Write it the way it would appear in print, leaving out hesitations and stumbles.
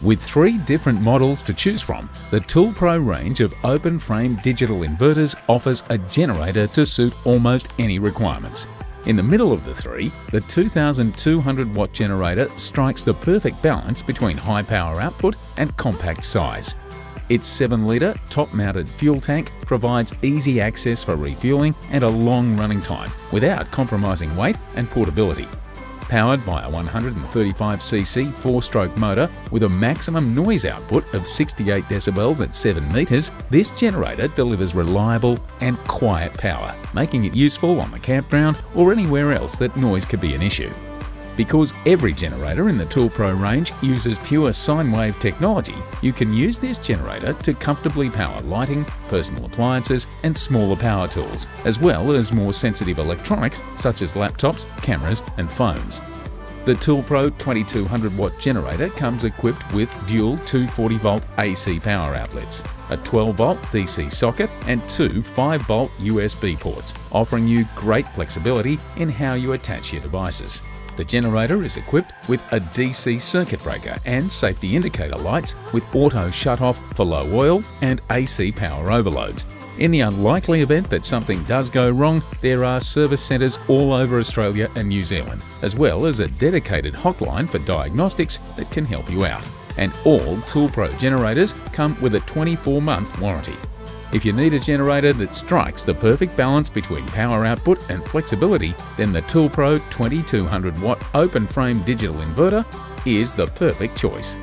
With 3 different models to choose from, the ToolPRO range of open-frame digital inverters offers a generator to suit almost any requirements. In the middle of the 3, the 2,200-watt generator strikes the perfect balance between high power output and compact size. Its 7-litre top-mounted fuel tank provides easy access for refuelling and a long running time without compromising weight and portability. Powered by a 135cc 4-stroke motor with a maximum noise output of 68 decibels at 7 metres, this generator delivers reliable and quiet power, making it useful on the campground or anywhere else that noise could be an issue. Because every generator in the ToolPRO range uses pure sine-wave technology, you can use this generator to comfortably power lighting, personal appliances and smaller power tools, as well as more sensitive electronics such as laptops, cameras and phones. The ToolPRO 2200-watt generator comes equipped with dual 240-volt AC power outlets, a 12-volt DC socket and 2 5-volt USB ports, offering you great flexibility in how you attach your devices. The generator is equipped with a DC circuit breaker and safety indicator lights with auto shut-off for low oil and AC power overloads. In the unlikely event that something does go wrong, there are service centres all over Australia and New Zealand, as well as a dedicated hotline for diagnostics that can help you out. And all ToolPRO generators come with a 24-month warranty. If you need a generator that strikes the perfect balance between power output and flexibility, then the ToolPRO 2200-watt open-frame digital inverter is the perfect choice.